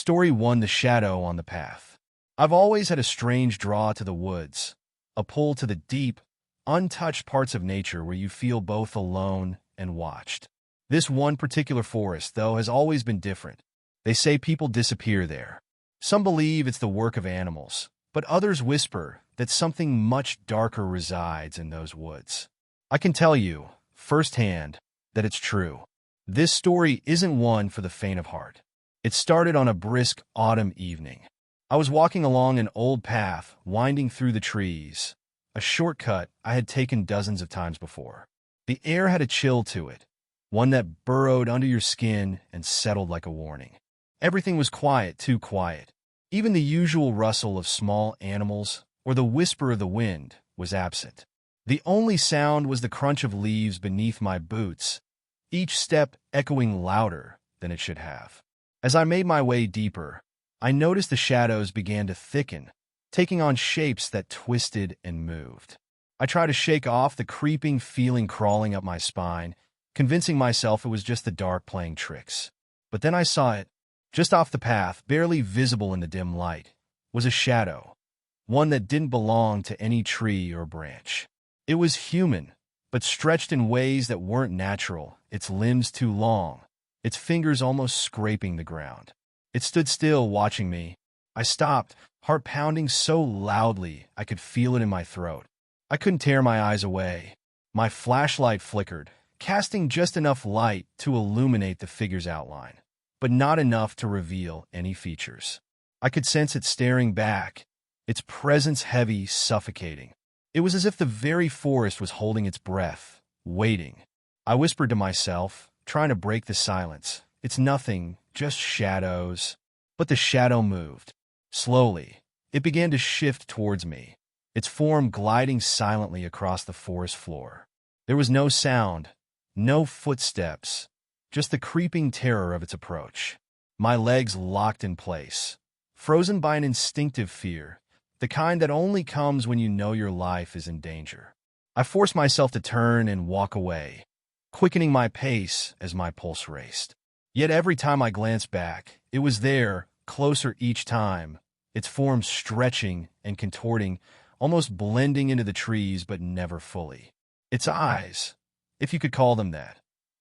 Story 1: The Shadow on the Path. I've always had a strange draw to the woods, a pull to the deep, untouched parts of nature where you feel both alone and watched. This one particular forest, though, has always been different. They say people disappear there. Some believe it's the work of animals, but others whisper that something much darker resides in those woods. I can tell you, firsthand, that it's true. This story isn't one for the faint of heart. It started on a brisk autumn evening. I was walking along an old path winding through the trees, a shortcut I had taken dozens of times before. The air had a chill to it, one that burrowed under your skin and settled like a warning. Everything was quiet, too quiet. Even the usual rustle of small animals or the whisper of the wind was absent. The only sound was the crunch of leaves beneath my boots, each step echoing louder than it should have. As I made my way deeper, I noticed the shadows began to thicken, taking on shapes that twisted and moved. I tried to shake off the creeping feeling crawling up my spine, convincing myself it was just the dark playing tricks. But then I saw it. Just off the path, barely visible in the dim light, was a shadow, one that didn't belong to any tree or branch. It was human, but stretched in ways that weren't natural, its limbs too long, its fingers almost scraping the ground. It stood still, watching me. I stopped, heart pounding so loudly I could feel it in my throat. I couldn't tear my eyes away. My flashlight flickered, casting just enough light to illuminate the figure's outline, but not enough to reveal any features. I could sense it staring back, its presence heavy, suffocating. It was as if the very forest was holding its breath, waiting. I whispered to myself, trying to break the silence. It's nothing, just shadows. But the shadow moved. Slowly, it began to shift towards me, its form gliding silently across the forest floor. There was no sound, no footsteps, just the creeping terror of its approach. My legs locked in place, frozen by an instinctive fear, the kind that only comes when you know your life is in danger. I forced myself to turn and walk away, quickening my pace as my pulse raced. Yet every time I glanced back, it was there, closer each time, its form stretching and contorting, almost blending into the trees but never fully. Its eyes, if you could call them that,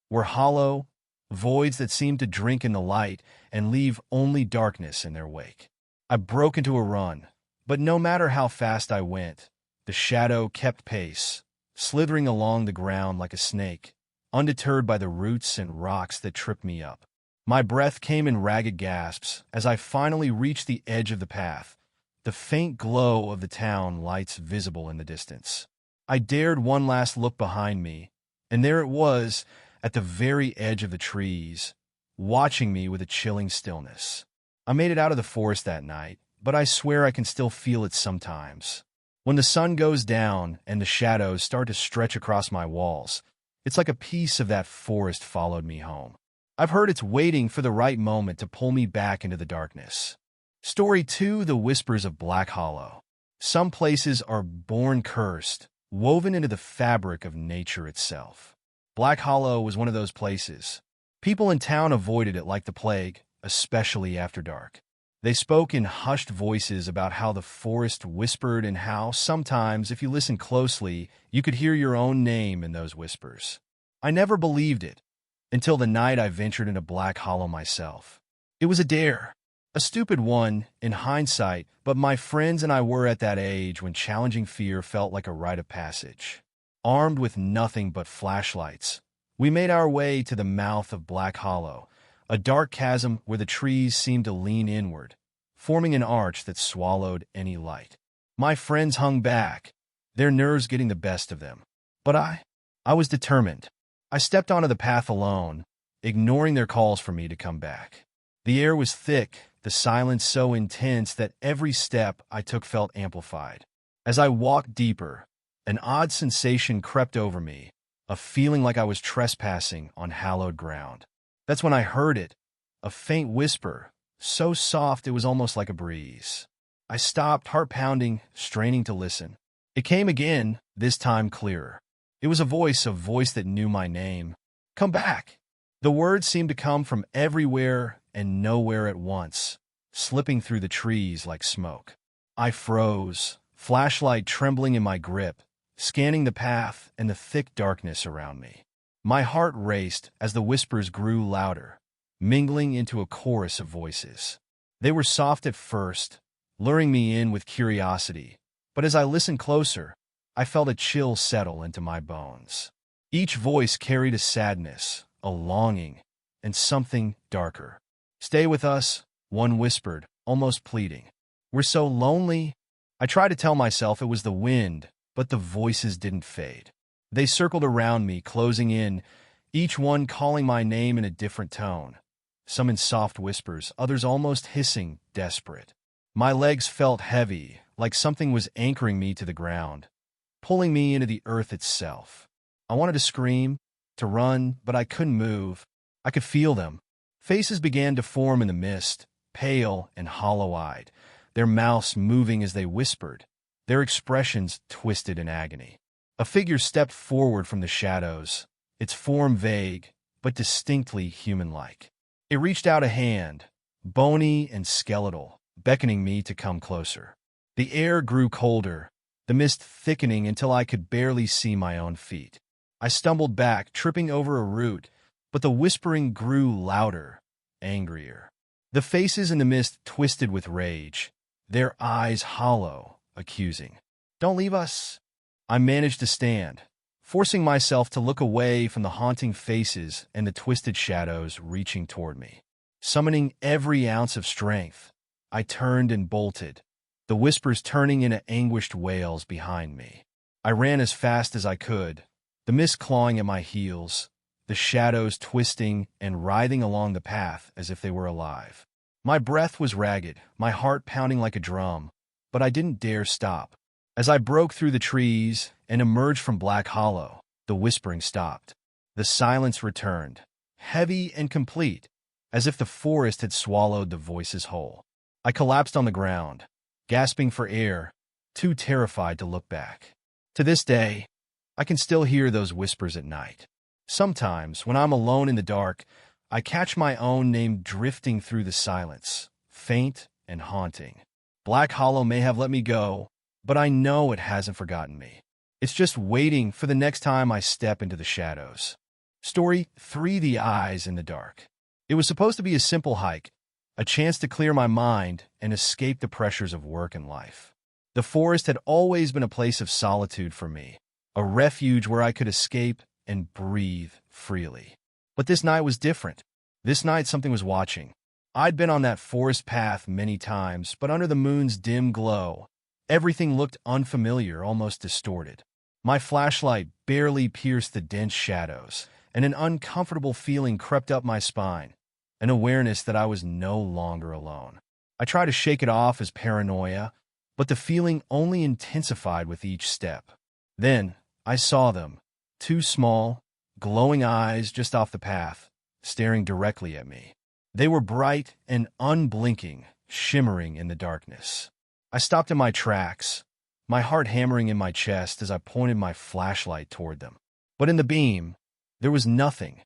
were hollow, voids that seemed to drink in the light and leave only darkness in their wake. I broke into a run, but no matter how fast I went, the shadow kept pace, slithering along the ground like a snake, undeterred by the roots and rocks that tripped me up. My breath came in ragged gasps as I finally reached the edge of the path, the faint glow of the town lights visible in the distance. I dared one last look behind me, and there it was, at the very edge of the trees, watching me with a chilling stillness. I made it out of the forest that night, but I swear I can still feel it sometimes. When the sun goes down and the shadows start to stretch across my walls, it's like a piece of that forest followed me home. I've heard it's waiting for the right moment to pull me back into the darkness. Story 2: The Whispers of Black Hollow. Some places are born cursed, woven into the fabric of nature itself. Black Hollow was one of those places. People in town avoided it like the plague, especially after dark. They spoke in hushed voices about how the forest whispered and how, sometimes, if you listened closely, you could hear your own name in those whispers. I never believed it, until the night I ventured into Black Hollow myself. It was a dare, a stupid one, in hindsight, but my friends and I were at that age when challenging fear felt like a rite of passage. Armed with nothing but flashlights, we made our way to the mouth of Black Hollow, a dark chasm where the trees seemed to lean inward, forming an arch that swallowed any light. My friends hung back, their nerves getting the best of them. But I was determined. I stepped onto the path alone, ignoring their calls for me to come back. The air was thick, the silence so intense that every step I took felt amplified. As I walked deeper, an odd sensation crept over me, a feeling like I was trespassing on hallowed ground. That's when I heard it, a faint whisper, so soft it was almost like a breeze. I stopped, heart pounding, straining to listen. It came again, this time clearer. It was a voice that knew my name. Come back! The words seemed to come from everywhere and nowhere at once, slipping through the trees like smoke. I froze, flashlight trembling in my grip, scanning the path and the thick darkness around me. My heart raced as the whispers grew louder, mingling into a chorus of voices. They were soft at first, luring me in with curiosity, but as I listened closer, I felt a chill settle into my bones. Each voice carried a sadness, a longing, and something darker. "Stay with us," one whispered, almost pleading. "We're so lonely." I tried to tell myself it was the wind, but the voices didn't fade. They circled around me, closing in, each one calling my name in a different tone. Some in soft whispers, others almost hissing, desperate. My legs felt heavy, like something was anchoring me to the ground, pulling me into the earth itself. I wanted to scream, to run, but I couldn't move. I could feel them. Faces began to form in the mist, pale and hollow-eyed, their mouths moving as they whispered, their expressions twisted in agony. A figure stepped forward from the shadows, its form vague, but distinctly human-like. It reached out a hand, bony and skeletal, beckoning me to come closer. The air grew colder, the mist thickening until I could barely see my own feet. I stumbled back, tripping over a root, but the whispering grew louder, angrier. The faces in the mist twisted with rage, their eyes hollow, accusing. "Don't leave us." I managed to stand, forcing myself to look away from the haunting faces and the twisted shadows reaching toward me. Summoning every ounce of strength, I turned and bolted, the whispers turning into anguished wails behind me. I ran as fast as I could, the mist clawing at my heels, the shadows twisting and writhing along the path as if they were alive. My breath was ragged, my heart pounding like a drum, but I didn't dare stop. As I broke through the trees and emerged from Black Hollow, the whispering stopped. The silence returned, heavy and complete, as if the forest had swallowed the voices whole. I collapsed on the ground, gasping for air, too terrified to look back. To this day, I can still hear those whispers at night. Sometimes, when I'm alone in the dark, I catch my own name drifting through the silence, faint and haunting. Black Hollow may have let me go, but I know it hasn't forgotten me. It's just waiting for the next time I step into the shadows. Story 3: The Eyes in the Dark. It was supposed to be a simple hike, a chance to clear my mind and escape the pressures of work and life. The forest had always been a place of solitude for me, a refuge where I could escape and breathe freely. But this night was different. This night something was watching. I'd been on that forest path many times, but under the moon's dim glow, everything looked unfamiliar, almost distorted. My flashlight barely pierced the dense shadows, and an uncomfortable feeling crept up my spine, an awareness that I was no longer alone. I tried to shake it off as paranoia, but the feeling only intensified with each step. Then, I saw them, two small, glowing eyes just off the path, staring directly at me. They were bright and unblinking, shimmering in the darkness. I stopped in my tracks, my heart hammering in my chest as I pointed my flashlight toward them. But in the beam, there was nothing,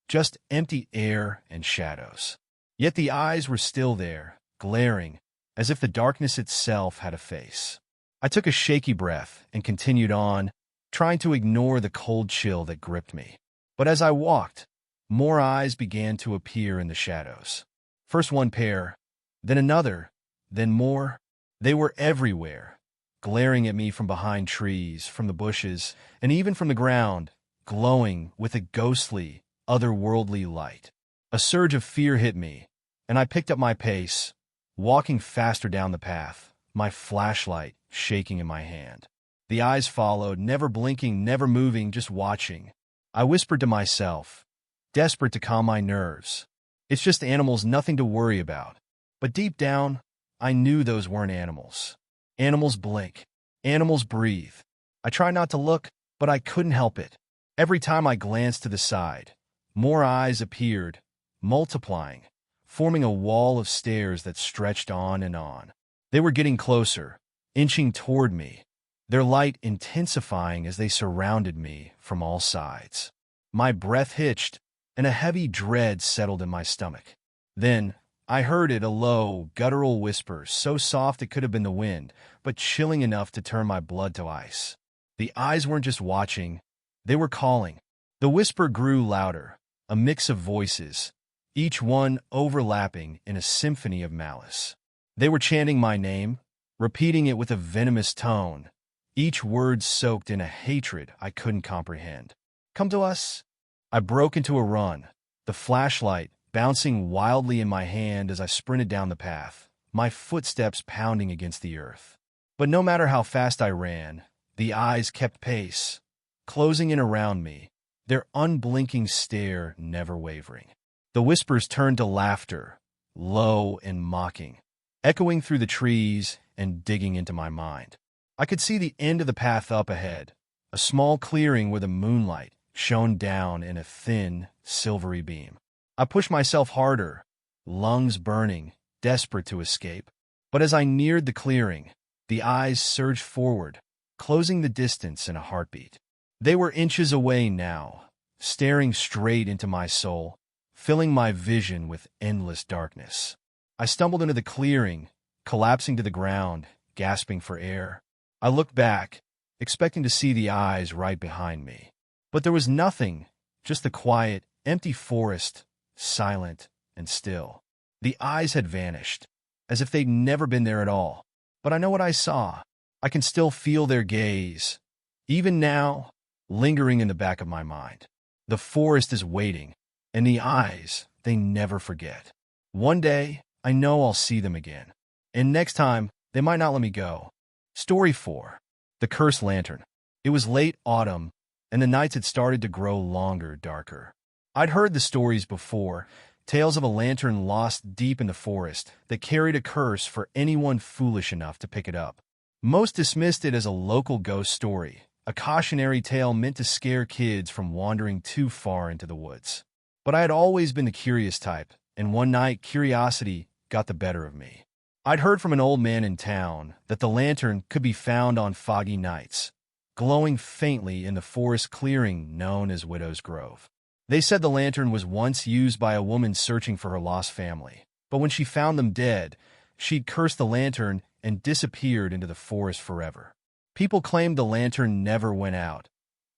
just empty air and shadows. Yet the eyes were still there, glaring, as if the darkness itself had a face. I took a shaky breath and continued on, trying to ignore the cold chill that gripped me. But as I walked, more eyes began to appear in the shadows. First one pair, then another, then more. They were everywhere, glaring at me from behind trees, from the bushes, and even from the ground, glowing with a ghostly, otherworldly light. A surge of fear hit me, and I picked up my pace, walking faster down the path, my flashlight shaking in my hand. The eyes followed, never blinking, never moving, just watching. I whispered to myself, desperate to calm my nerves. It's just animals, nothing to worry about. But deep down, I knew those weren't animals. Animals blink. Animals breathe. I tried not to look, but I couldn't help it. Every time I glanced to the side, more eyes appeared, multiplying, forming a wall of stairs that stretched on and on. They were getting closer, inching toward me, their light intensifying as they surrounded me from all sides. My breath hitched, and a heavy dread settled in my stomach. Then, I heard it, a low, guttural whisper, so soft it could have been the wind, but chilling enough to turn my blood to ice. The eyes weren't just watching, they were calling. The whisper grew louder, a mix of voices, each one overlapping in a symphony of malice. They were chanting my name, repeating it with a venomous tone, each word soaked in a hatred I couldn't comprehend. "Come to us." I broke into a run, the flashlight bouncing wildly in my hand as I sprinted down the path, my footsteps pounding against the earth. But no matter how fast I ran, the eyes kept pace, closing in around me, their unblinking stare never wavering. The whispers turned to laughter, low and mocking, echoing through the trees and digging into my mind. I could see the end of the path up ahead, a small clearing where the moonlight shone down in a thin, silvery beam. I pushed myself harder, lungs burning, desperate to escape. But as I neared the clearing, the eyes surged forward, closing the distance in a heartbeat. They were inches away now, staring straight into my soul, filling my vision with endless darkness. I stumbled into the clearing, collapsing to the ground, gasping for air. I looked back, expecting to see the eyes right behind me. But there was nothing, just the quiet, empty forest, silent and still. The eyes had vanished, as if they'd never been there at all. But I know what I saw. I can still feel their gaze, even now, lingering in the back of my mind. The forest is waiting, and the eyes, they never forget. One day, I know I'll see them again. And next time, they might not let me go. Story 4. The Cursed Lantern. It was late autumn, and the nights had started to grow longer, darker. I'd heard the stories before, tales of a lantern lost deep in the forest that carried a curse for anyone foolish enough to pick it up. Most dismissed it as a local ghost story, a cautionary tale meant to scare kids from wandering too far into the woods. But I had always been the curious type, and one night curiosity got the better of me. I'd heard from an old man in town that the lantern could be found on foggy nights, glowing faintly in the forest clearing known as Widow's Grove. They said the lantern was once used by a woman searching for her lost family, but when she found them dead, she'd cursed the lantern and disappeared into the forest forever. People claimed the lantern never went out,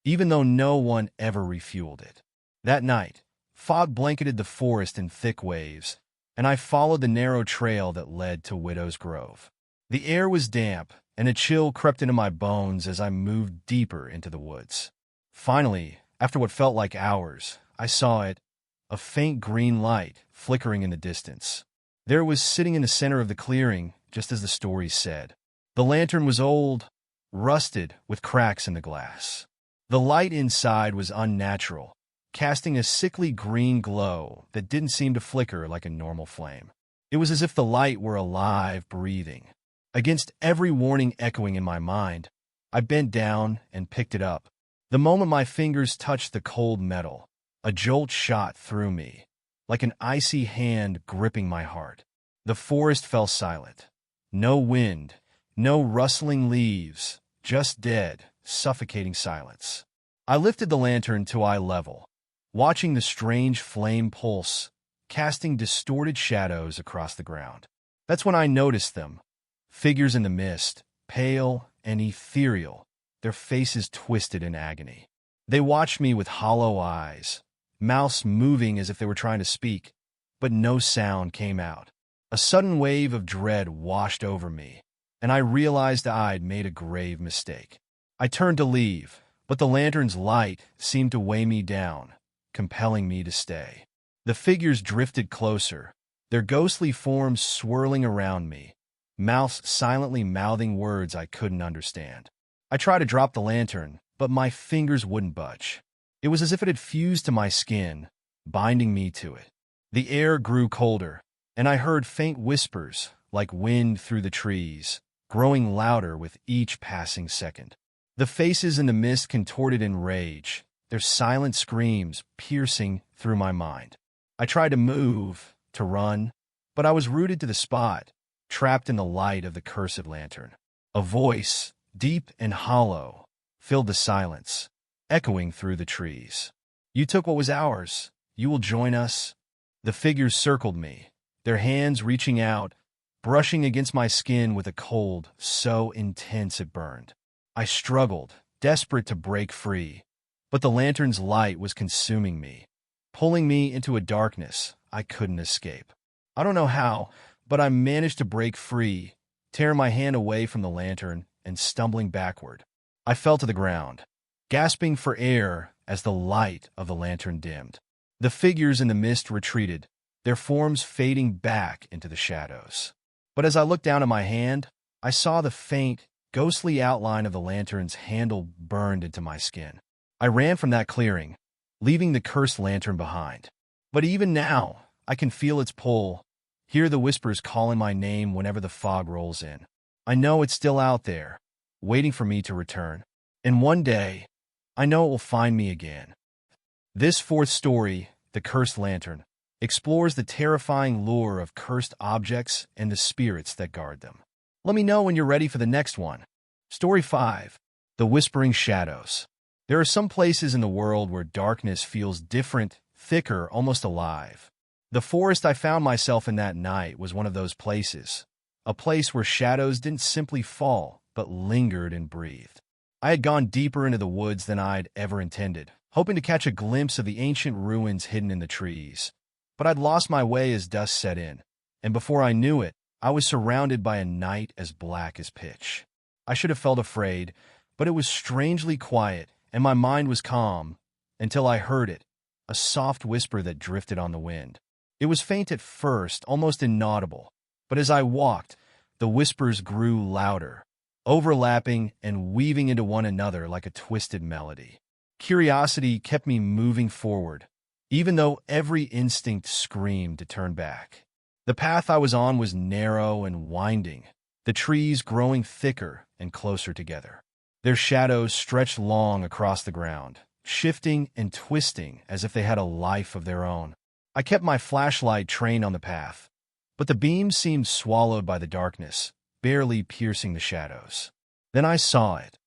even though no one ever refueled it. That night, fog blanketed the forest in thick waves, and I followed the narrow trail that led to Widow's Grove. The air was damp, and a chill crept into my bones as I moved deeper into the woods. Finally, after what felt like hours, I saw it, a faint green light flickering in the distance. There it was sitting in the center of the clearing, just as the story said. The lantern was old, rusted, with cracks in the glass. The light inside was unnatural, casting a sickly green glow that didn't seem to flicker like a normal flame. It was as if the light were alive, breathing. Against every warning echoing in my mind, I bent down and picked it up. The moment my fingers touched the cold metal, a jolt shot through me, like an icy hand gripping my heart. The forest fell silent. No wind, no rustling leaves, just dead, suffocating silence. I lifted the lantern to eye level, watching the strange flame pulse, casting distorted shadows across the ground. That's when I noticed them, figures in the mist, pale and ethereal, their faces twisted in agony. They watched me with hollow eyes, mouths moving as if they were trying to speak, but no sound came out. A sudden wave of dread washed over me, and I realized I'd made a grave mistake. I turned to leave, but the lantern's light seemed to weigh me down, compelling me to stay. The figures drifted closer, their ghostly forms swirling around me, mouths silently mouthing words I couldn't understand. I tried to drop the lantern, but my fingers wouldn't budge. It was as if it had fused to my skin, binding me to it. The air grew colder, and I heard faint whispers, like wind through the trees, growing louder with each passing second. The faces in the mist contorted in rage, their silent screams piercing through my mind. I tried to move, to run, but I was rooted to the spot, trapped in the light of the cursed lantern. A voice, deep and hollow, filled the silence, echoing through the trees. "You took what was ours. You will join us." The figures circled me, their hands reaching out, brushing against my skin with a cold so intense it burned. I struggled, desperate to break free, but the lantern's light was consuming me, pulling me into a darkness I couldn't escape. I don't know how, but I managed to break free, tear my hand away from the lantern and stumbling backward. I fell to the ground, gasping for air as the light of the lantern dimmed. The figures in the mist retreated, their forms fading back into the shadows. But as I looked down at my hand, I saw the faint, ghostly outline of the lantern's handle burned into my skin. I ran from that clearing, leaving the cursed lantern behind. But even now, I can feel its pull, hear the whispers calling my name whenever the fog rolls in. I know it's still out there, waiting for me to return. And one day, I know it will find me again. This fourth story, The Cursed Lantern, explores the terrifying lure of cursed objects and the spirits that guard them. Let me know when you're ready for the next one. Story 5. The Whispering Shadows. There are some places in the world where darkness feels different, thicker, almost alive. The forest I found myself in that night was one of those places, a place where shadows didn't simply fall, but lingered and breathed. I had gone deeper into the woods than I'd ever intended, hoping to catch a glimpse of the ancient ruins hidden in the trees. But I'd lost my way as dusk set in, and before I knew it, I was surrounded by a night as black as pitch. I should have felt afraid, but it was strangely quiet, and my mind was calm, until I heard it, a soft whisper that drifted on the wind. It was faint at first, almost inaudible, but as I walked, the whispers grew louder, overlapping and weaving into one another like a twisted melody. Curiosity kept me moving forward, even though every instinct screamed to turn back. The path I was on was narrow and winding, the trees growing thicker and closer together. Their shadows stretched long across the ground, shifting and twisting as if they had a life of their own. I kept my flashlight trained on the path, but the beam seemed swallowed by the darkness, barely piercing the shadows. Then I saw it,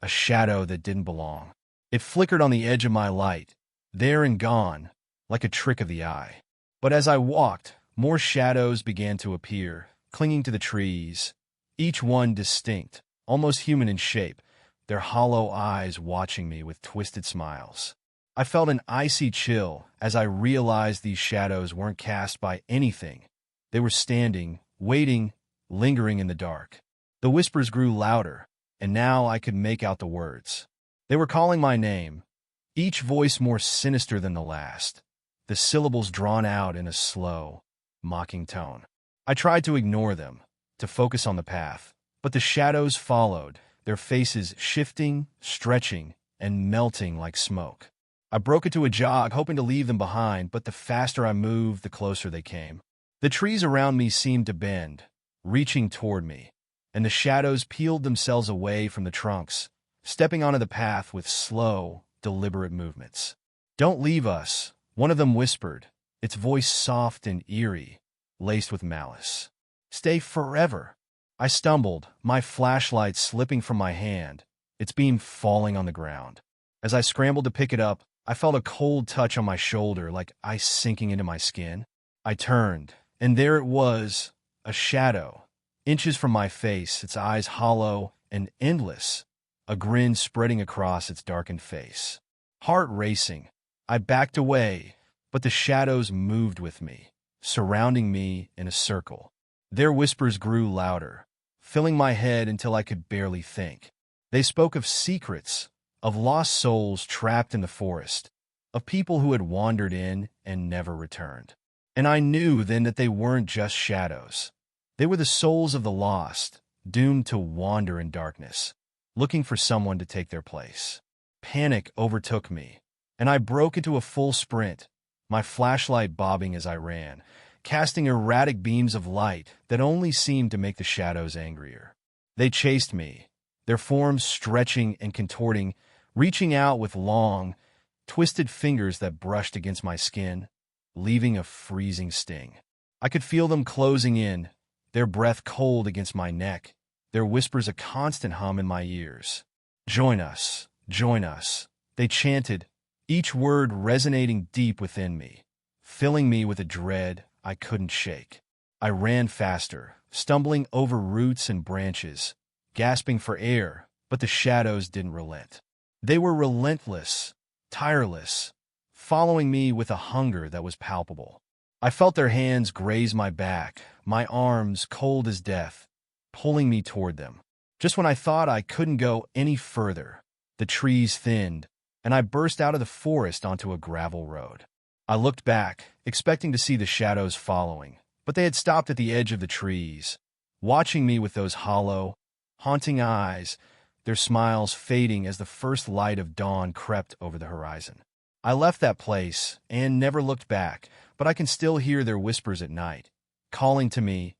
a shadow that didn't belong. It flickered on the edge of my light, there and gone, like a trick of the eye. But as I walked, more shadows began to appear, clinging to the trees, each one distinct, almost human in shape, their hollow eyes watching me with twisted smiles. I felt an icy chill as I realized these shadows weren't cast by anything. They were standing, waiting, lingering in the dark. The whispers grew louder, and now I could make out the words. They were calling my name, each voice more sinister than the last, the syllables drawn out in a slow, mocking tone. I tried to ignore them, to focus on the path, but the shadows followed, their faces shifting, stretching, and melting like smoke. I broke into a jog, hoping to leave them behind, but the faster I moved, the closer they came. The trees around me seemed to bend, reaching toward me, and the shadows peeled themselves away from the trunks, stepping onto the path with slow, deliberate movements. "Don't leave us," one of them whispered, its voice soft and eerie, laced with malice. "Stay forever." I stumbled, my flashlight slipping from my hand, its beam falling on the ground. As I scrambled to pick it up, I felt a cold touch on my shoulder, like ice sinking into my skin. I turned, and there it was, a shadow, inches from my face, its eyes hollow and endless, a grin spreading across its darkened face. Heart racing, I backed away, but the shadows moved with me, surrounding me in a circle. Their whispers grew louder, filling my head until I could barely think. They spoke of secrets, of lost souls trapped in the forest, of people who had wandered in and never returned. And I knew then that they weren't just shadows. They were the souls of the lost, doomed to wander in darkness, looking for someone to take their place. Panic overtook me, and I broke into a full sprint, my flashlight bobbing as I ran, casting erratic beams of light that only seemed to make the shadows angrier. They chased me, their forms stretching and contorting, reaching out with long, twisted fingers that brushed against my skin, leaving a freezing sting. I could feel them closing in, their breath cold against my neck, their whispers a constant hum in my ears. "Join us, join us," they chanted, each word resonating deep within me, filling me with a dread I couldn't shake. I ran faster, stumbling over roots and branches, gasping for air, but the shadows didn't relent. They were relentless, tireless, following me with a hunger that was palpable. I felt their hands graze my back, my arms cold as death, pulling me toward them. Just when I thought I couldn't go any further, the trees thinned, and I burst out of the forest onto a gravel road. I looked back, expecting to see the shadows following, but they had stopped at the edge of the trees, watching me with those hollow, haunting eyes, their smiles fading as the first light of dawn crept over the horizon. I left that place and never looked back, but I can still hear their whispers at night, calling to me,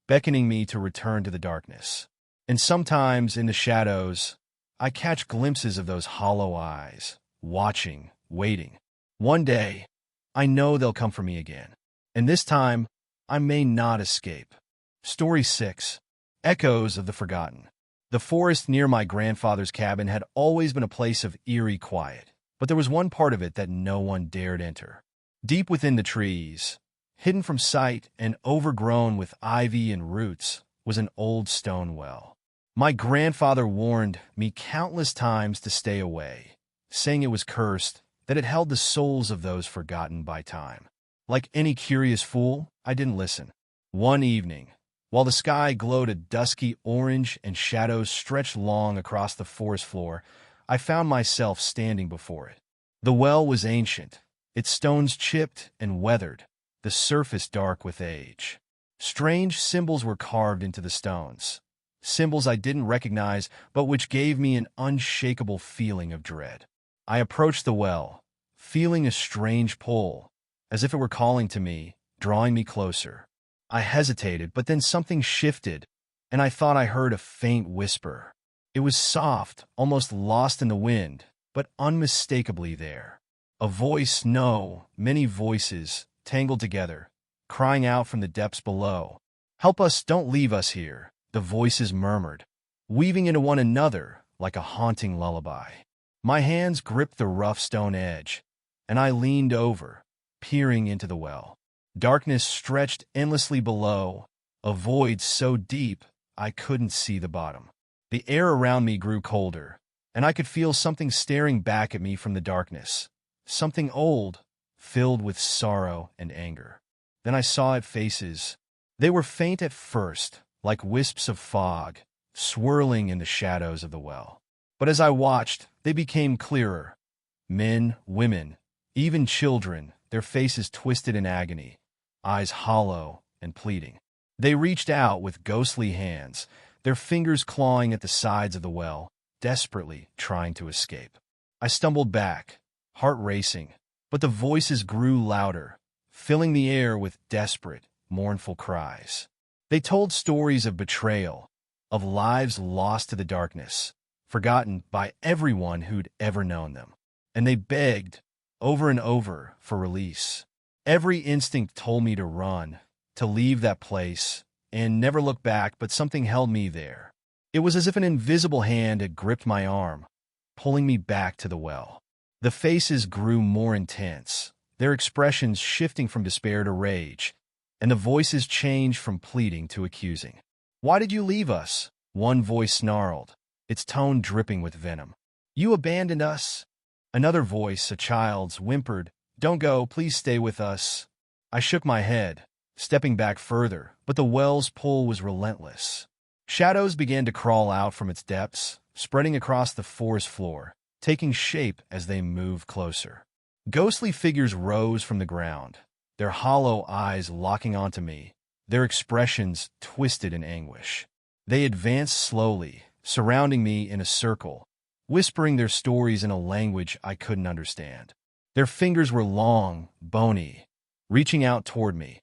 beckoning me to return to the darkness. And sometimes, in the shadows, I catch glimpses of those hollow eyes, watching, waiting. One day, I know they'll come for me again. And this time, I may not escape. Story 6. Echoes of the Forgotten. The forest near my grandfather's cabin had always been a place of eerie quiet, but there was one part of it that no one dared enter. Deep within the trees, hidden from sight and overgrown with ivy and roots, was an old stone well. My grandfather warned me countless times to stay away, saying it was cursed, that it held the souls of those forgotten by time. Like any curious fool, I didn't listen. One evening, while the sky glowed a dusky orange and shadows stretched long across the forest floor, I found myself standing before it. The well was ancient, its stones chipped and weathered, the surface dark with age. Strange symbols were carved into the stones, symbols I didn't recognize but which gave me an unshakable feeling of dread. I approached the well, feeling a strange pull, as if it were calling to me, drawing me closer. I hesitated, but then something shifted, and I thought I heard a faint whisper. It was soft, almost lost in the wind, but unmistakably there. A voice, no, many voices, tangled together, crying out from the depths below. "Help us, don't leave us here," the voices murmured, weaving into one another like a haunting lullaby. My hands gripped the rough stone edge, and I leaned over, peering into the well. Darkness stretched endlessly below, a void so deep I couldn't see the bottom. The air around me grew colder, and I could feel something staring back at me from the darkness, something old, filled with sorrow and anger. Then I saw its faces. They were faint at first, like wisps of fog, swirling in the shadows of the well. But as I watched, they became clearer. Men, women, even children, their faces twisted in agony, eyes hollow and pleading. They reached out with ghostly hands, their fingers clawing at the sides of the well, desperately trying to escape. I stumbled back, heart racing, but the voices grew louder, filling the air with desperate, mournful cries. They told stories of betrayal, of lives lost to the darkness, forgotten by everyone who'd ever known them. And they begged, over and over, for release. Every instinct told me to run, to leave that place, and never look back, but something held me there. It was as if an invisible hand had gripped my arm, pulling me back to the well. The faces grew more intense, their expressions shifting from despair to rage, and the voices changed from pleading to accusing. "Why did you leave us?" one voice snarled, its tone dripping with venom. "You abandoned us." Another voice, a child's, whimpered, "Don't go, please stay with us." I shook my head, stepping back further, but the well's pull was relentless. Shadows began to crawl out from its depths, spreading across the forest floor, taking shape as they moved closer. Ghostly figures rose from the ground, their hollow eyes locking onto me, their expressions twisted in anguish. They advanced slowly, surrounding me in a circle, whispering their stories in a language I couldn't understand. Their fingers were long, bony, reaching out toward me,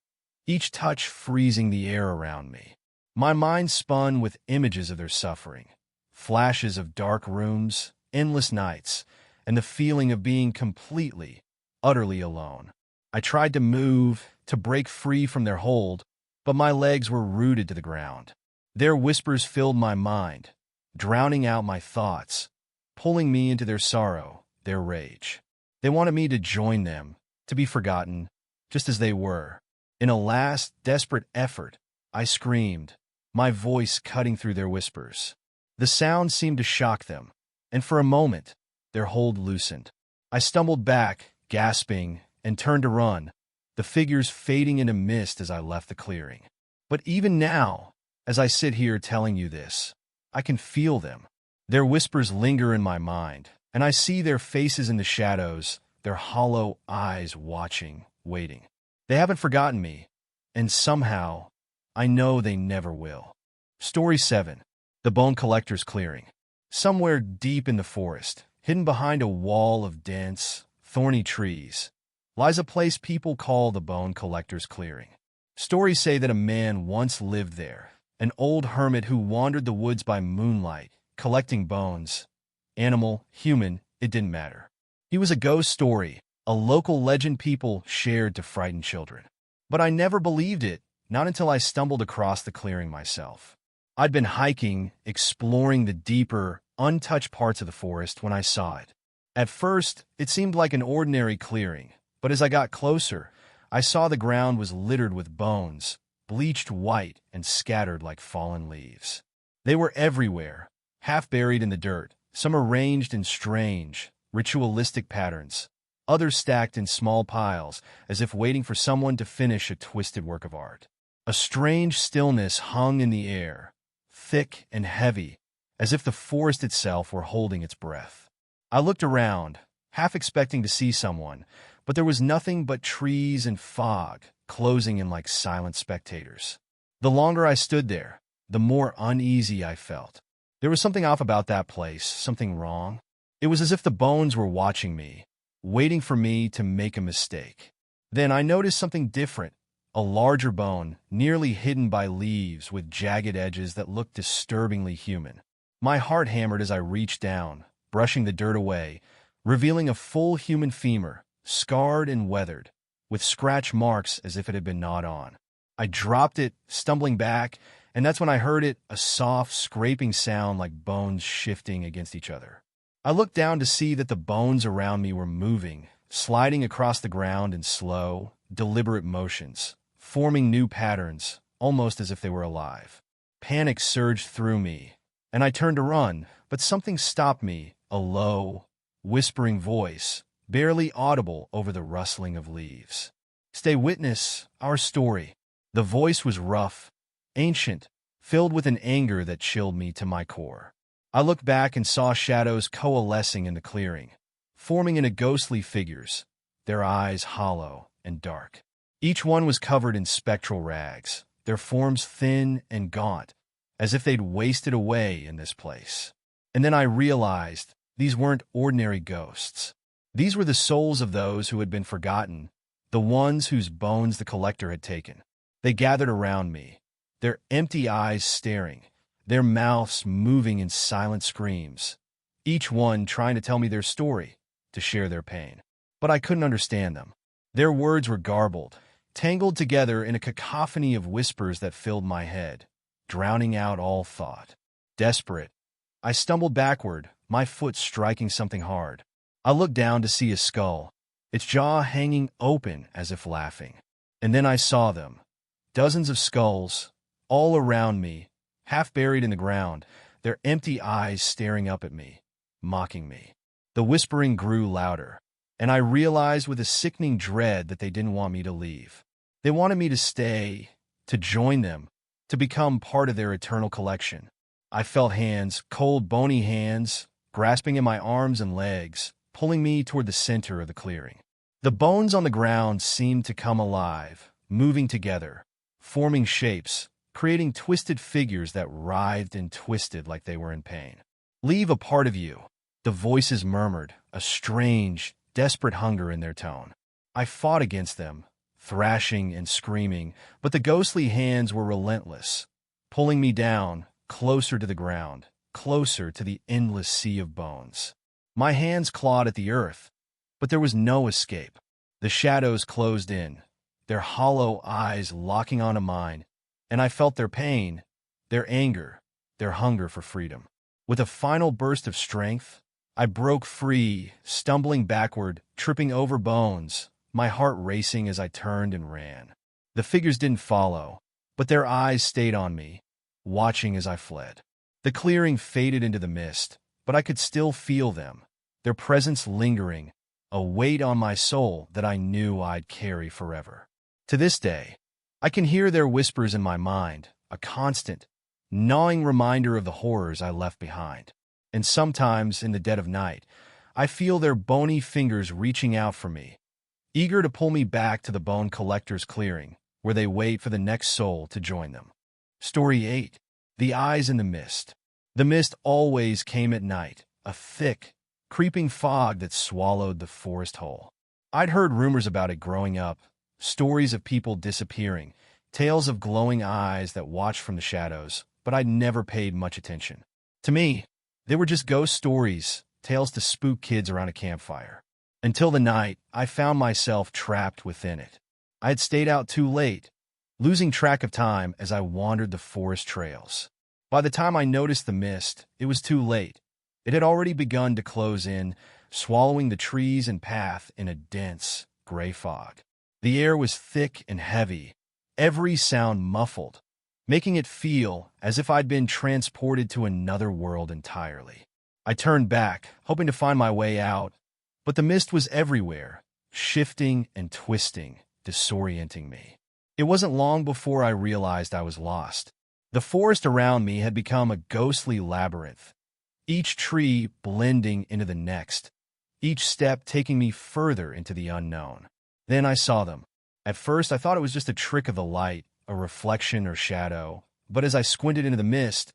each touch freezing the air around me. My mind spun with images of their suffering, flashes of dark rooms, endless nights, and the feeling of being completely, utterly alone. I tried to move, to break free from their hold, but my legs were rooted to the ground. Their whispers filled my mind, drowning out my thoughts, pulling me into their sorrow, their rage. They wanted me to join them, to be forgotten, just as they were. In a last, desperate effort, I screamed, my voice cutting through their whispers. The sound seemed to shock them, and for a moment, their hold loosened. I stumbled back, gasping, and turned to run, the figures fading into mist as I left the clearing. But even now, as I sit here telling you this, I can feel them. Their whispers linger in my mind, and I see their faces in the shadows, their hollow eyes watching, waiting. They haven't forgotten me, and somehow, I know they never will. Story 7. The Bone Collector's Clearing. Somewhere deep in the forest, hidden behind a wall of dense, thorny trees, lies a place people call the Bone Collector's Clearing. Stories say that a man once lived there, an old hermit who wandered the woods by moonlight, collecting bones. Animal, human, it didn't matter. He was a ghost story, a local legend people shared to frighten children. But I never believed it, not until I stumbled across the clearing myself. I'd been hiking, exploring the deeper, untouched parts of the forest when I saw it. At first, it seemed like an ordinary clearing, but as I got closer, I saw the ground was littered with bones, bleached white and scattered like fallen leaves. They were everywhere, half buried in the dirt, some arranged in strange, ritualistic patterns, others stacked in small piles, as if waiting for someone to finish a twisted work of art. A strange stillness hung in the air, thick and heavy, as if the forest itself were holding its breath. I looked around, half expecting to see someone, but there was nothing but trees and fog, closing in like silent spectators. The longer I stood there, the more uneasy I felt. There was something off about that place, something wrong. It was as if the bones were watching me, waiting for me to make a mistake. Then I noticed something different, a larger bone, nearly hidden by leaves with jagged edges that looked disturbingly human. My heart hammered as I reached down, brushing the dirt away, revealing a full human femur, scarred and weathered, with scratch marks as if it had been gnawed on. I dropped it, stumbling back, and that's when I heard it, a soft, scraping sound like bones shifting against each other. I looked down to see that the bones around me were moving, sliding across the ground in slow, deliberate motions, forming new patterns, almost as if they were alive. Panic surged through me, and I turned to run, but something stopped me, a low, whispering voice, barely audible over the rustling of leaves. "Stay witness our story." The voice was rough, ancient, filled with an anger that chilled me to my core. I looked back and saw shadows coalescing in the clearing, forming into ghostly figures, their eyes hollow and dark. Each one was covered in spectral rags, their forms thin and gaunt, as if they'd wasted away in this place. And then I realized these weren't ordinary ghosts. These were the souls of those who had been forgotten, the ones whose bones the collector had taken. They gathered around me, their empty eyes staring, their mouths moving in silent screams, each one trying to tell me their story, to share their pain. But I couldn't understand them. Their words were garbled, tangled together in a cacophony of whispers that filled my head, drowning out all thought. Desperate, I stumbled backward, my foot striking something hard. I looked down to see a skull, its jaw hanging open as if laughing. And then I saw them, dozens of skulls, all around me, half buried in the ground, their empty eyes staring up at me, mocking me. The whispering grew louder, and I realized with a sickening dread that they didn't want me to leave. They wanted me to stay, to join them, to become part of their eternal collection. I felt hands, cold, bony hands, grasping at my arms and legs, pulling me toward the center of the clearing. The bones on the ground seemed to come alive, moving together, forming shapes, creating twisted figures that writhed and twisted like they were in pain. "Leave a part of you," the voices murmured, a strange, desperate hunger in their tone. I fought against them, thrashing and screaming, but the ghostly hands were relentless, pulling me down, closer to the ground, closer to the endless sea of bones. My hands clawed at the earth, but there was no escape. The shadows closed in, their hollow eyes locking onto mine, and I felt their pain, their anger, their hunger for freedom. With a final burst of strength, I broke free, stumbling backward, tripping over bones, my heart racing as I turned and ran. The figures didn't follow, but their eyes stayed on me, watching as I fled. The clearing faded into the mist, but I could still feel them, their presence lingering, a weight on my soul that I knew I'd carry forever. To this day, I can hear their whispers in my mind, a constant, gnawing reminder of the horrors I left behind. And sometimes, in the dead of night, I feel their bony fingers reaching out for me, eager to pull me back to the bone collector's clearing, where they wait for the next soul to join them. Story 8. The Eyes in the Mist. The mist always came at night, a thick, creeping fog that swallowed the forest whole. I'd heard rumors about it growing up, stories of people disappearing, tales of glowing eyes that watched from the shadows, but I'd never paid much attention. To me, they were just ghost stories, tales to spook kids around a campfire. Until the night, I found myself trapped within it. I had stayed out too late, losing track of time as I wandered the forest trails. By the time I noticed the mist, it was too late. It had already begun to close in, swallowing the trees and path in a dense, gray fog. The air was thick and heavy, every sound muffled, making it feel as if I'd been transported to another world entirely. I turned back, hoping to find my way out, but the mist was everywhere, shifting and twisting, disorienting me. It wasn't long before I realized I was lost. The forest around me had become a ghostly labyrinth, each tree blending into the next, each step taking me further into the unknown. Then I saw them. At first, I thought it was just a trick of the light, a reflection or shadow, but as I squinted into the mist,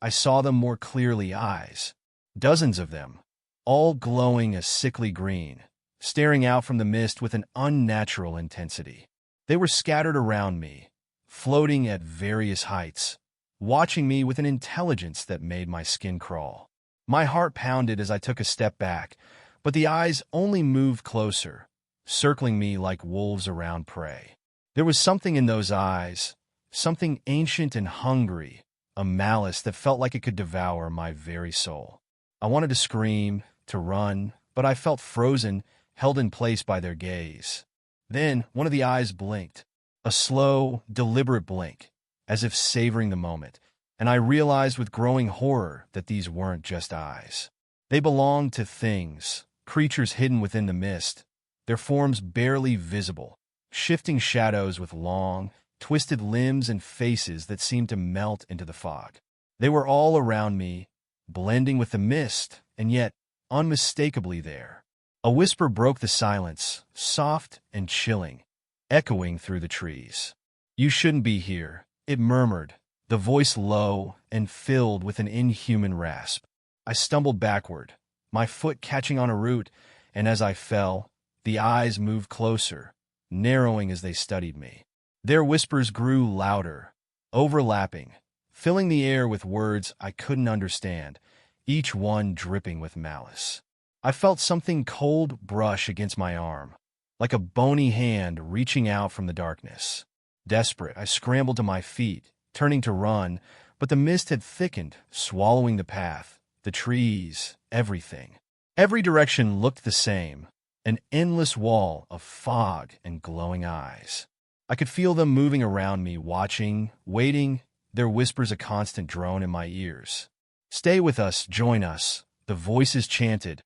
I saw them more clearly. Eyes. Dozens of them, all glowing a sickly green, staring out from the mist with an unnatural intensity. They were scattered around me, floating at various heights, watching me with an intelligence that made my skin crawl. My heart pounded as I took a step back, but the eyes only moved closer, circling me like wolves around prey. There was something in those eyes, something ancient and hungry, a malice that felt like it could devour my very soul. I wanted to scream, to run, but I felt frozen, held in place by their gaze. Then one of the eyes blinked, a slow, deliberate blink, as if savoring the moment, and I realized with growing horror that these weren't just eyes. They belonged to things, creatures hidden within the mist, their forms barely visible, shifting shadows with long, twisted limbs and faces that seemed to melt into the fog. They were all around me, blending with the mist, and yet unmistakably there. A whisper broke the silence, soft and chilling, echoing through the trees. "You shouldn't be here," it murmured, the voice low and filled with an inhuman rasp. I stumbled backward, my foot catching on a root, and as I fell, the eyes moved closer, narrowing as they studied me. Their whispers grew louder, overlapping, filling the air with words I couldn't understand, each one dripping with malice. I felt something cold brush against my arm, like a bony hand reaching out from the darkness. Desperate, I scrambled to my feet, turning to run, but the mist had thickened, swallowing the path, the trees, everything. Every direction looked the same, an endless wall of fog and glowing eyes. I could feel them moving around me, watching, waiting, their whispers a constant drone in my ears. "Stay with us, join us," the voices chanted,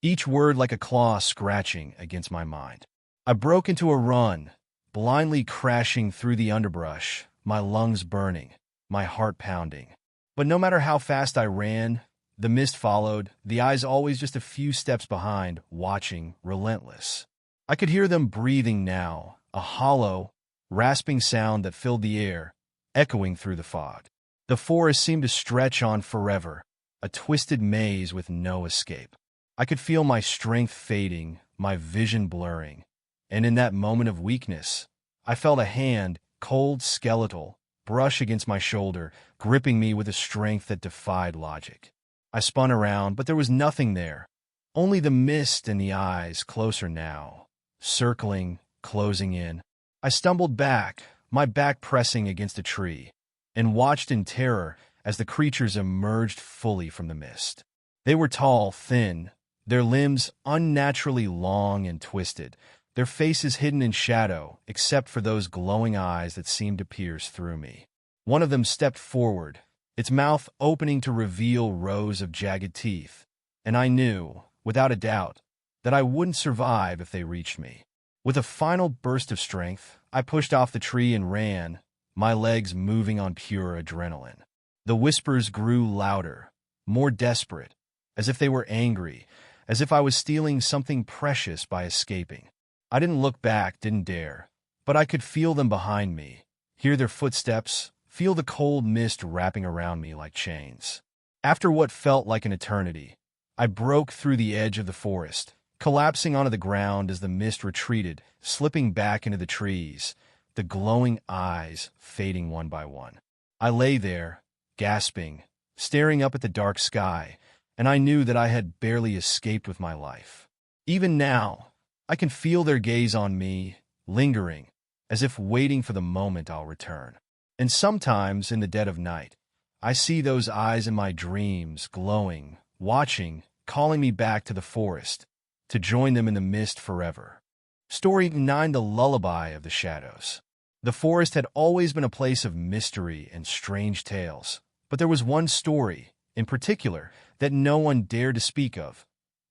each word like a claw scratching against my mind. I broke into a run, blindly crashing through the underbrush, my lungs burning, my heart pounding. But no matter how fast I ran, the mist followed, the eyes always just a few steps behind, watching, relentless. I could hear them breathing now, a hollow, rasping sound that filled the air, echoing through the fog. The forest seemed to stretch on forever, a twisted maze with no escape. I could feel my strength fading, my vision blurring, and in that moment of weakness, I felt a hand, cold, skeletal, brush against my shoulder, gripping me with a strength that defied logic. I spun around, but there was nothing there, only the mist and the eyes, closer now, circling, closing in. I stumbled back, my back pressing against a tree, and watched in terror as the creatures emerged fully from the mist. They were tall, thin, their limbs unnaturally long and twisted, their faces hidden in shadow except for those glowing eyes that seemed to pierce through me. One of them stepped forward, its mouth opening to reveal rows of jagged teeth, and I knew, without a doubt, that I wouldn't survive if they reached me. With a final burst of strength, I pushed off the tree and ran, my legs moving on pure adrenaline. The whispers grew louder, more desperate, as if they were angry, as if I was stealing something precious by escaping. I didn't look back, didn't dare, but I could feel them behind me, hear their footsteps, feel the cold mist wrapping around me like chains. After what felt like an eternity, I broke through the edge of the forest, collapsing onto the ground as the mist retreated, slipping back into the trees, the glowing eyes fading one by one. I lay there, gasping, staring up at the dark sky, and I knew that I had barely escaped with my life. Even now, I can feel their gaze on me, lingering, as if waiting for the moment I'll return. And sometimes, in the dead of night, I see those eyes in my dreams, glowing, watching, calling me back to the forest, to join them in the mist forever. Story 9: The Lullaby of the Shadows. The forest had always been a place of mystery and strange tales, but there was one story, in particular, that no one dared to speak of: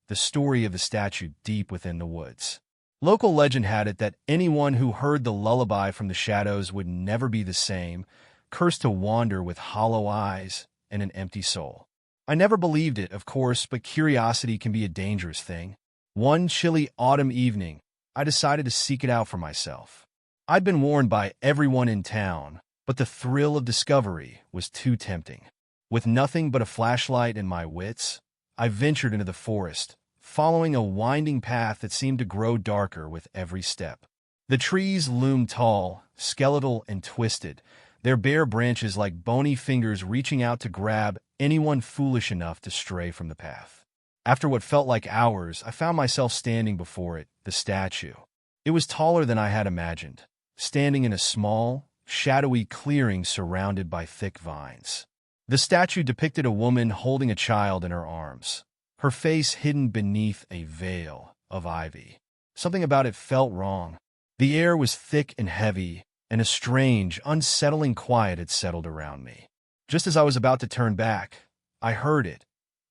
the story of the statue deep within the woods. Local legend had it that anyone who heard the lullaby from the shadows would never be the same, cursed to wander with hollow eyes and an empty soul. I never believed it, of course, but curiosity can be a dangerous thing. One chilly autumn evening, I decided to seek it out for myself. I'd been warned by everyone in town, but the thrill of discovery was too tempting. With nothing but a flashlight and my wits, I ventured into the forest, following a winding path that seemed to grow darker with every step. The trees loomed tall, skeletal, and twisted, their bare branches like bony fingers reaching out to grab anyone foolish enough to stray from the path. After what felt like hours, I found myself standing before it, the statue. It was taller than I had imagined, standing in a small, shadowy clearing surrounded by thick vines. The statue depicted a woman holding a child in her arms, her face hidden beneath a veil of ivy. Something about it felt wrong. The air was thick and heavy, and a strange, unsettling quiet had settled around me. Just as I was about to turn back, I heard it,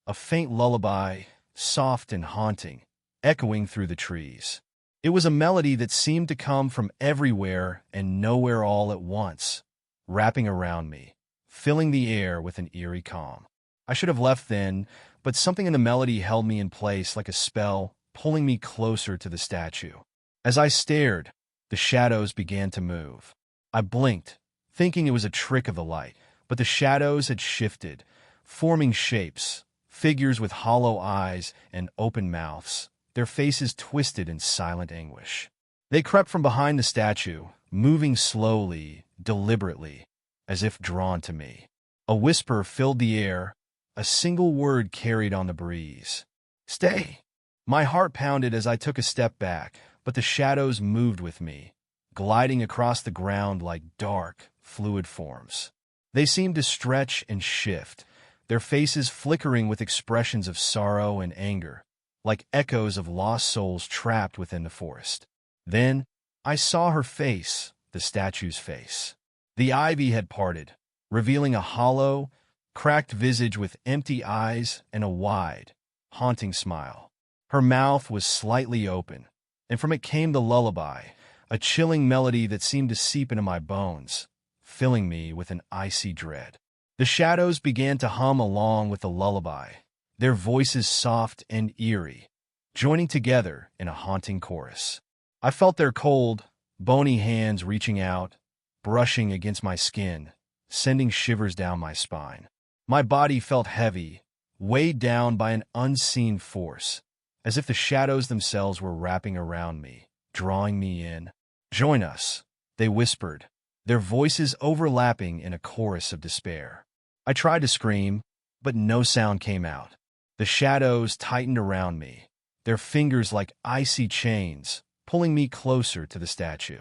a faint lullaby, soft and haunting, echoing through the trees. It was a melody that seemed to come from everywhere and nowhere all at once, wrapping around me, filling the air with an eerie calm. I should have left then, but something in the melody held me in place like a spell, pulling me closer to the statue. As I stared, the shadows began to move. I blinked, thinking it was a trick of the light, but the shadows had shifted, forming shapes, figures with hollow eyes and open mouths, their faces twisted in silent anguish. They crept from behind the statue, moving slowly, deliberately, as if drawn to me. A whisper filled the air, a single word carried on the breeze. "Stay!" My heart pounded as I took a step back, but the shadows moved with me, gliding across the ground like dark, fluid forms. They seemed to stretch and shift, their faces flickering with expressions of sorrow and anger, like echoes of lost souls trapped within the forest. Then, I saw her face, the statue's face. The ivy had parted, revealing a hollow, cracked visage with empty eyes and a wide, haunting smile. Her mouth was slightly open, and from it came the lullaby, a chilling melody that seemed to seep into my bones, filling me with an icy dread. The shadows began to hum along with the lullaby, their voices soft and eerie, joining together in a haunting chorus. I felt their cold, bony hands reaching out, brushing against my skin, sending shivers down my spine. My body felt heavy, weighed down by an unseen force, as if the shadows themselves were wrapping around me, drawing me in. "Join us," they whispered, their voices overlapping in a chorus of despair. I tried to scream, but no sound came out. The shadows tightened around me, their fingers like icy chains, pulling me closer to the statue.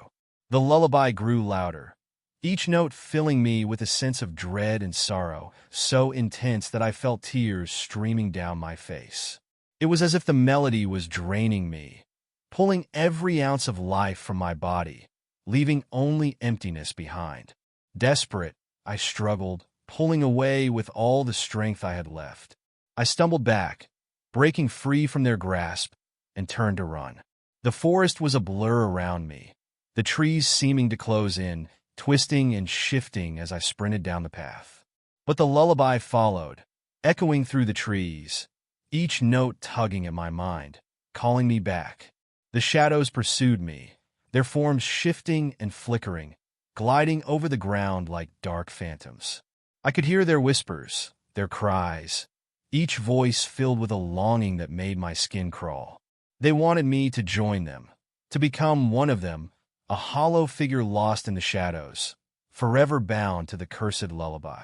The lullaby grew louder, each note filling me with a sense of dread and sorrow, so intense that I felt tears streaming down my face. It was as if the melody was draining me, pulling every ounce of life from my body, leaving only emptiness behind. Desperate, I struggled, pulling away with all the strength I had left. I stumbled back, breaking free from their grasp, and turned to run. The forest was a blur around me, the trees seeming to close in, twisting and shifting as I sprinted down the path. But the lullaby followed, echoing through the trees, each note tugging at my mind, calling me back. The shadows pursued me, their forms shifting and flickering, gliding over the ground like dark phantoms. I could hear their whispers, their cries, each voice filled with a longing that made my skin crawl. They wanted me to join them, to become one of them, a hollow figure lost in the shadows, forever bound to the cursed lullaby.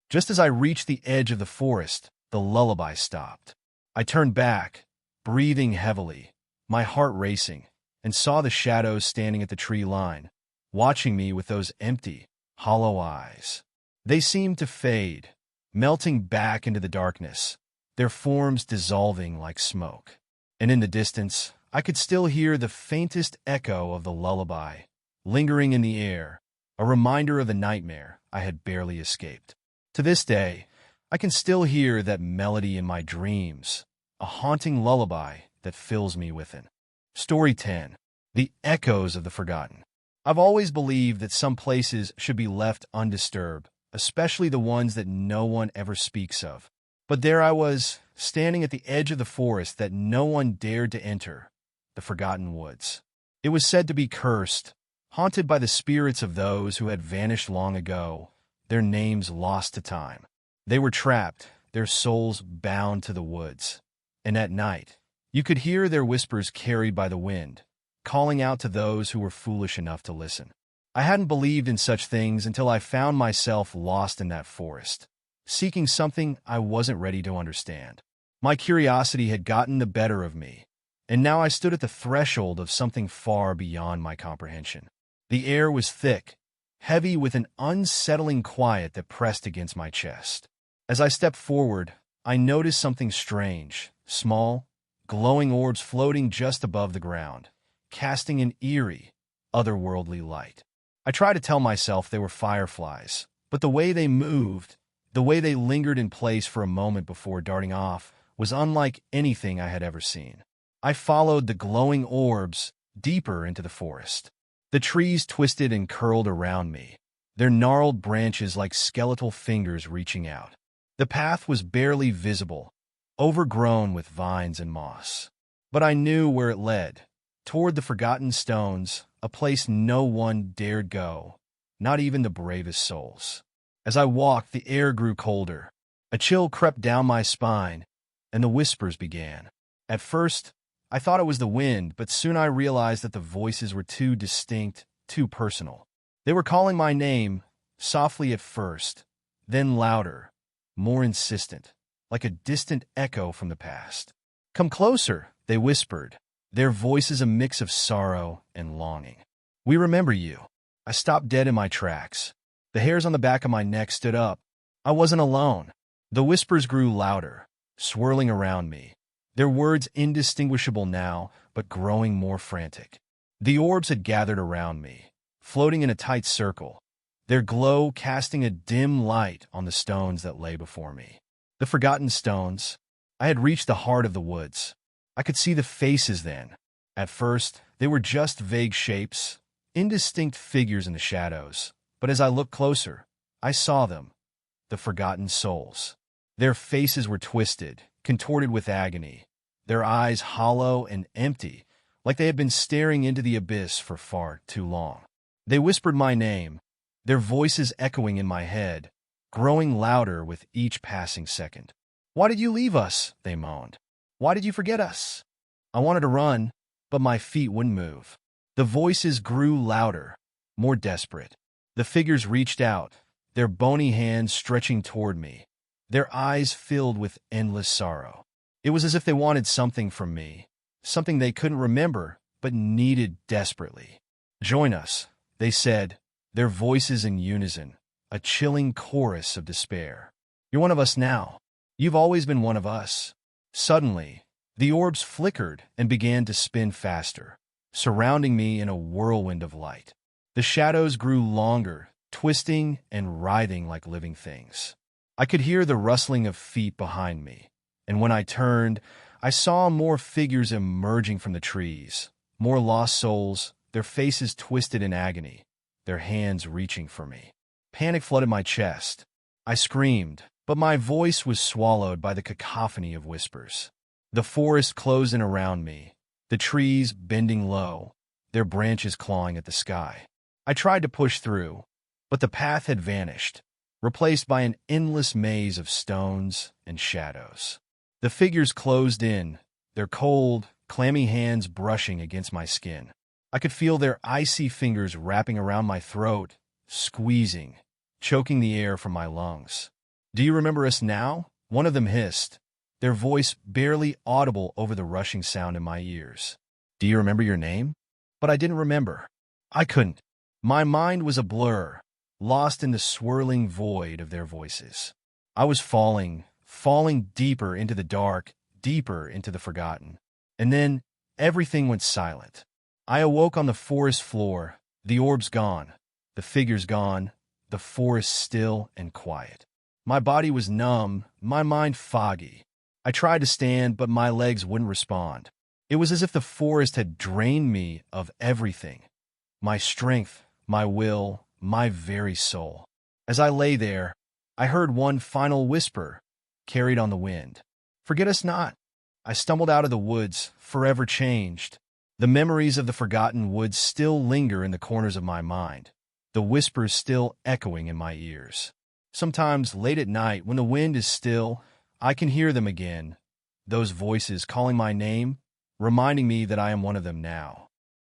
Just as I reached the edge of the forest, the lullaby stopped. I turned back, breathing heavily, my heart racing, and saw the shadows standing at the tree line, watching me with those empty, hollow eyes. They seemed to fade, melting back into the darkness, their forms dissolving like smoke. And in the distance, I could still hear the faintest echo of the lullaby, lingering in the air, a reminder of the nightmare I had barely escaped. To this day, I can still hear that melody in my dreams, a haunting lullaby that fills me within. Story 10. The Echoes of the Forgotten. I've always believed that some places should be left undisturbed, especially the ones that no one ever speaks of. But there I was, standing at the edge of the forest that no one dared to enter, the Forgotten Woods. It was said to be cursed, haunted by the spirits of those who had vanished long ago, their names lost to time. They were trapped, their souls bound to the woods. And at night, you could hear their whispers carried by the wind, calling out to those who were foolish enough to listen. I hadn't believed in such things until I found myself lost in that forest, seeking something I wasn't ready to understand. My curiosity had gotten the better of me, and now I stood at the threshold of something far beyond my comprehension. The air was thick, heavy with an unsettling quiet that pressed against my chest. As I stepped forward, I noticed something strange, small, glowing orbs floating just above the ground, casting an eerie, otherworldly light. I tried to tell myself they were fireflies, but the way they moved, the way they lingered in place for a moment before darting off, was unlike anything I had ever seen. I followed the glowing orbs deeper into the forest. The trees twisted and curled around me, their gnarled branches like skeletal fingers reaching out. The path was barely visible, overgrown with vines and moss. But I knew where it led, toward the forgotten stones, a place no one dared go, not even the bravest souls. As I walked, the air grew colder. A chill crept down my spine, and the whispers began. At first, I thought it was the wind, but soon I realized that the voices were too distinct, too personal. They were calling my name, softly at first, then louder, more insistent, like a distant echo from the past. "Come closer," they whispered, their voices a mix of sorrow and longing. "We remember you." I stopped dead in my tracks. The hairs on the back of my neck stood up. I wasn't alone. The whispers grew louder, swirling around me, their words indistinguishable now, but growing more frantic. The orbs had gathered around me, floating in a tight circle, their glow casting a dim light on the stones that lay before me. The forgotten stones. I had reached the heart of the woods. I could see the faces then. At first, they were just vague shapes, indistinct figures in the shadows. But as I looked closer, I saw them, the forgotten souls. Their faces were twisted, contorted with agony, their eyes hollow and empty, like they had been staring into the abyss for far too long. They whispered my name, their voices echoing in my head, growing louder with each passing second. "Why did you leave us?" they moaned. "Why did you forget us?" I wanted to run, but my feet wouldn't move. The voices grew louder, more desperate. The figures reached out, their bony hands stretching toward me, their eyes filled with endless sorrow. It was as if they wanted something from me, something they couldn't remember but needed desperately. "Join us," they said, their voices in unison, a chilling chorus of despair. "You're one of us now. You've always been one of us." Suddenly, The orbs flickered and began to spin faster, surrounding me in a whirlwind of light. The shadows grew longer, twisting and writhing like living things. I could hear the rustling of feet behind me, and when I turned, I saw more figures emerging from the trees, more lost souls, their faces twisted in agony, their hands reaching for me. Panic flooded my chest. I screamed, but my voice was swallowed by the cacophony of whispers. The forest closed in around me, the trees bending low, their branches clawing at the sky. I tried to push through, but the path had vanished, replaced by an endless maze of stones and shadows. The figures closed in, their cold, clammy hands brushing against my skin. I could feel their icy fingers wrapping around my throat, squeezing, choking the air from my lungs. "Do you remember us now?" One of them hissed, their voice barely audible over the rushing sound in my ears. "Do you remember your name?" But I didn't remember. I couldn't. My mind was a blur, lost in the swirling void of their voices. I was falling deeper into the dark, deeper into the forgotten. And then everything went silent. I awoke on the forest floor, the orbs gone, the figures gone, the forest still and quiet. My body was numb, my mind foggy. I tried to stand, but my legs wouldn't respond. It was as if the forest had drained me of everything. My strength, my will, my very soul. As I lay there, I heard one final whisper, carried on the wind. "Forget us not." I stumbled out of the woods, forever changed. The memories of the forgotten woods still linger in the corners of my mind, the whispers still echoing in my ears. Sometimes, late at night, when the wind is still, I can hear them again, those voices calling my name, reminding me that I am one of them now.